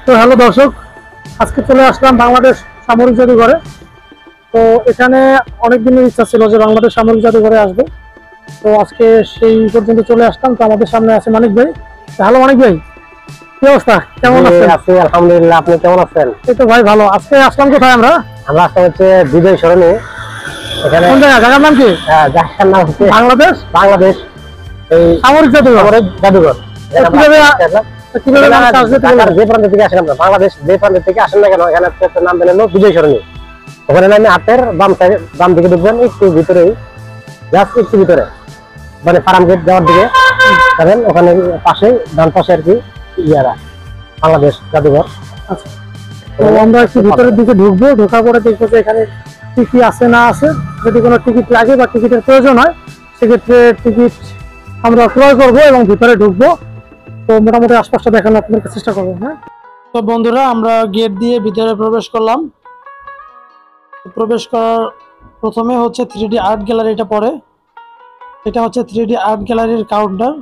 তো হ্যালো দর্শক, আজকে চলে আসলাম বাংলাদেশ সামরিক জাদুঘরে। তো এখানে অনেক দিনের ইচ্ছা ছিল যে বাংলাদেশ সামরিক জাদুঘরে আসবো। তো আজকে সেই পর্যন্ত চলে আসলাম। তো আমাদের সামনে আছে মানিক ভাই। হ্যালো মানিক ভাই, কি অবস্থা, কেমন আছেন? আছি আলহামদুলিল্লাহ, আপনি কেমন আছেন? এই তো ভাই ভালো। আজকে আসলাম কোথায় আমরা? আমরা আসলাম হচ্ছে বিজয় সরণি। এখানে কোন জায়গা, জায়গার নাম কি? জায়গার নাম হচ্ছে বাংলাদেশ বাংলাদেশ এই সামরিক জাদুঘর। জাদুঘর। কিভাবে ঢাকার যে প্রান্ত থেকে আসেন, আমরা বাংলাদেশ যে প্রান্ত থেকে আসেন না কেন, এখানে একটা নাম দিলেন বিজয় সরণি। ওখানে নামে হাতের বাম সাইডে, বাম দিকে ঢুকবেন, একটু ভিতরেই, জাস্ট একটু ভিতরে, মানে ফার্ম গেট যাওয়ার দিকে যাবেন। ওখানে পাশে ডান পাশে আর কি ইয়ারা বাংলাদেশ জাদুঘর। আচ্ছা, তো আমরা একটু ভিতরের দিকে ঢুকবো। ঢোকার পরে দেখবো যে এখানে কি কি আছে না আছে। যদি কোনো টিকিট লাগে বা টিকিটের প্রয়োজন হয় সেক্ষেত্রে টিকিট আমরা ক্রয় করবো এবং ভিতরে ঢুকবো। তো মোটামুটি আশপাশটা দেখানোর আপনাদেরকে চেষ্টা করবো। হ্যাঁ, তো বন্ধুরা আমরা গেট দিয়ে ভিতরে প্রবেশ করলাম। প্রবেশ করার প্রথমে হচ্ছে 3D আর্ট গ্যালারিটা পড়ে। এটা হচ্ছে 3D আর্ট গ্যালারির কাউন্টার।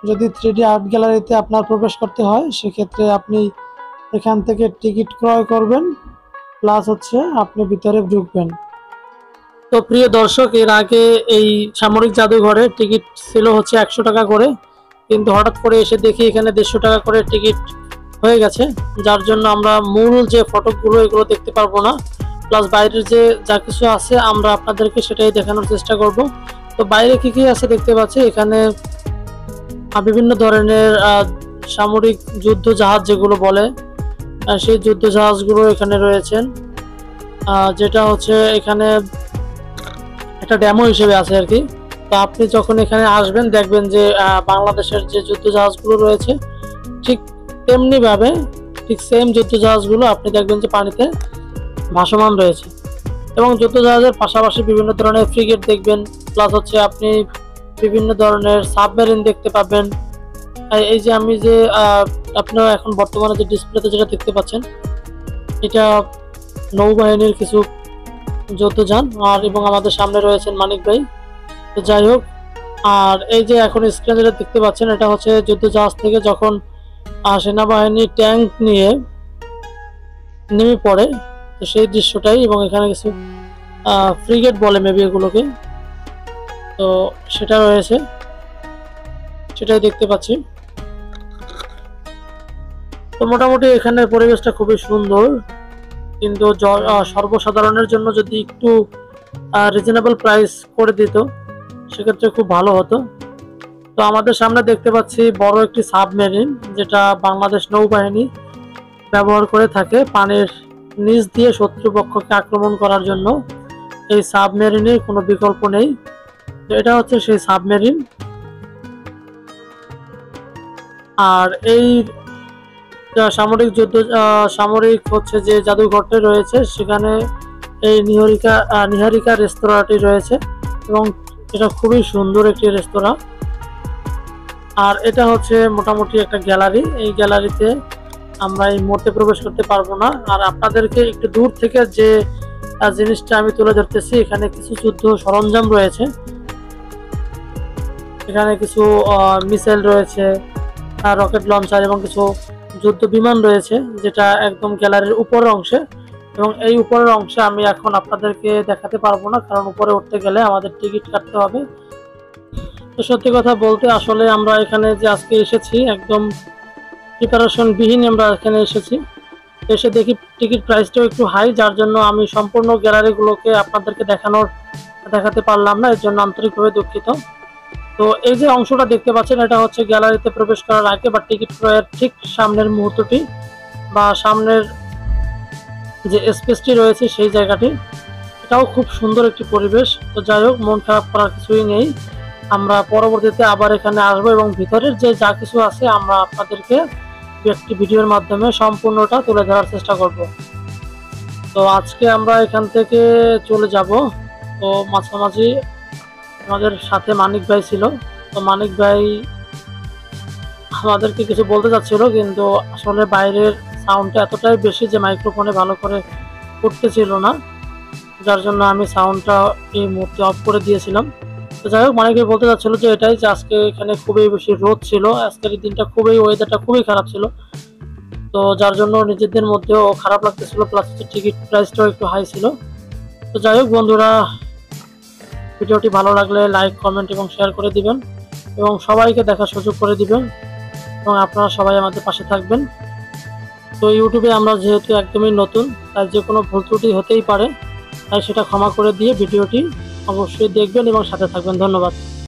যদি 3D আর্ট গ্যালারিতে আপনার প্রবেশ করতে হয় সেক্ষেত্রে আপনি এখান থেকে টিকিট ক্রয় করবেন, প্লাস হচ্ছে আপনি ভিতরে ঢুকবেন। তো প্রিয় দর্শক, এর আগে এই সামরিক জাদুঘরে টিকিট ছিল হচ্ছে 100 টাকা করে, কিন্তু হঠাৎ করে এসে দেখি এখানে 150 টাকা করে টিকিট হয়ে গেছে, যার জন্য আমরা মূল যে ফটকগুলো এগুলো দেখতে পারবো না। প্লাস বাইরের যে যা কিছু আছে আমরা আপনাদেরকে সেটাই দেখানোর চেষ্টা করব। তো বাইরে কি কি আছে দেখতে পাচ্ছি। এখানে বিভিন্ন ধরনের সামরিক যুদ্ধ জাহাজ যেগুলো বলে, সেই যুদ্ধ জাহাজগুলো এখানে রয়েছেন, যেটা হচ্ছে এখানে একটা ডেমো হিসেবে আছে আর কি। তো আপনি যখন এখানে আসবেন দেখবেন যে বাংলাদেশের যে যুদ্ধ জাহাজগুলো রয়েছে ঠিক তেমনি ভাবে, ঠিক সেম যুদ্ধ জাহাজগুলো আপনি দেখবেন যে পানিতে ভাসমান রয়েছে। এবং যুদ্ধ জাহাজের পাশাপাশি বিভিন্ন ধরনের ফ্রিগেট দেখবেন, প্লাস হচ্ছে আপনি বিভিন্ন ধরনের সাবমেরিন দেখতে পাবেন। এই যে আমি যে আপনারা এখন বর্তমানে যে ডিসপ্লেতে যেটা দেখতে পাচ্ছেন, এটা নৌবাহিনীর কিছু যুদ্ধযান। আর এবং আমাদের সামনে রয়েছেন মানিক ভাই। তো যাই হোক, আর এই যে এখন স্ক্রিনে যেটা দেখতে পাচ্ছেন এটা হচ্ছে যুদ্ধ জাহাজ থেকে যখন সেনাবাহিনী ট্যাঙ্ক নিয়ে নেমে পড়ে, তো সেই দৃশ্যটাই। এবং এখানে কিছু ফ্রিগেট বলে মেবি এগুলোকে, তো সেটা রয়েছে, সেটাই দেখতে পাচ্ছি। তো মোটামুটি এখানে পরিবেশটা খুবই সুন্দর, কিন্তু সর্বসাধারণের জন্য যদি একটু রিজনেবল প্রাইস করে দিত সেক্ষেত্রে খুব ভালো হতো। তো আমাদের সামনে দেখতে পাচ্ছি বড় একটি সাবমেরিন, যেটা বাংলাদেশ নৌবাহিনী ব্যবহার করে থাকে পানির নিচ দিয়ে শত্রুপক্ষকে আক্রমণ করার জন্য। এই সাবমেরিনের কোনো বিকল্প নেই। তো এটা হচ্ছে সেই সাবমেরিন। আর এই সামরিক হচ্ছে যে জাদুঘরটি রয়েছে সেখানে এই নিহারিকা রেস্তোরাঁটি রয়েছে, এবং এটা খুবই সুন্দর একটি রেস্তোরাঁ। আর এটা হচ্ছে মোটামুটি একটা গ্যালারি। এই গ্যালারিতে আমরা এই মুহূর্তে প্রবেশ করতে পারবো না। আর আপনাদেরকে একটু দূর থেকে যে জিনিসটা আমি তুলে ধরতেছি, এখানে কিছু যুদ্ধ সরঞ্জাম রয়েছে। এখানে কিছু মিসাইল রয়েছে, রকেট লঞ্চার এবং কিছু যুদ্ধ বিমান রয়েছে, যেটা একদম গ্যালারির উপরের অংশে। এবং এই উপরের অংশে আমি এখন আপনাদেরকে দেখাতে পারবো না, কারণ উপরে উঠতে গেলে আমাদের টিকিট কাটতে হবে। তো সত্যি কথা বলতে আসলে আমরা এখানে যে আজকে এসেছি একদম প্রিপারেশন বিহীন আমরা এখানে এসেছি। এসে দেখি টিকিট প্রাইসটাও একটু হাই, যার জন্য আমি সম্পূর্ণ গ্যালারিগুলোকে আপনাদেরকে দেখাতে পারলাম না, এর জন্য আন্তরিকভাবে দুঃখিত। তো এই যে অংশটা দেখতে পাচ্ছেন এটা হচ্ছে গ্যালারিতে প্রবেশ করার আগে বা টিকিট ক্রয়ের ঠিক সামনের মুহূর্তটি, বা সামনের যে স্পেসটি রয়েছে সেই জায়গাটি। এটাও খুব সুন্দর একটি পরিবেশ। তো যাই হোক, মন খারাপ করার কিছুই নেই। আমরা পরবর্তীতে আবার এখানে আসবো এবং ভিতরের যে যা কিছু আছে আমরা আপনাদেরকে একটি ভিডিওর মাধ্যমে সম্পূর্ণটা তুলে ধরার চেষ্টা করব। তো আজকে আমরা এখান থেকে চলে যাব। তো মাঝামাঝি আমাদের সাথে মানিক ভাই ছিল। তো মানিক ভাই আমাদেরকে কিছু বলতে চাচ্ছিল, কিন্তু আসলে বাইরের সাউন্ডটা এতটাই বেশি যে মাইক্রোফোনে ভালো করে উঠতেছিল না, যার জন্য আমি সাউন্ডটা এই মুহূর্তে অফ করে দিয়েছিলাম। তো তো যাই হোক, মানিক বলতে চাচ্ছিল যে এটাই, যে আজকে এখানে খুবই বেশি রোদ ছিল, আজকের এই দিনটা খুবই, ওয়েদারটা খুবই খারাপ ছিল, তো যার জন্য নিজেদের মধ্যেও খারাপ লাগতেছিল, প্লাস টিকিট প্রাইসটাও একটু হাই ছিল। তো যাই হোক বন্ধুরা, ভিডিওটি ভালো লাগলে লাইক, কমেন্ট এবং শেয়ার করে দিবেন এবং সবাইকে দেখার সুযোগ করে দিবেন এবং আপনারা সবাই আমাদের পাশে থাকবেন। তো ইউটিউবে আমরা যেহেতু একদমই নতুন, তাই যে কোনো ভুল ত্রুটি হতেই পারে, তাই সেটা ক্ষমা করে দিয়ে ভিডিওটি অবশ্যই দেখবেন এবং সাথে থাকবেন। ধন্যবাদ।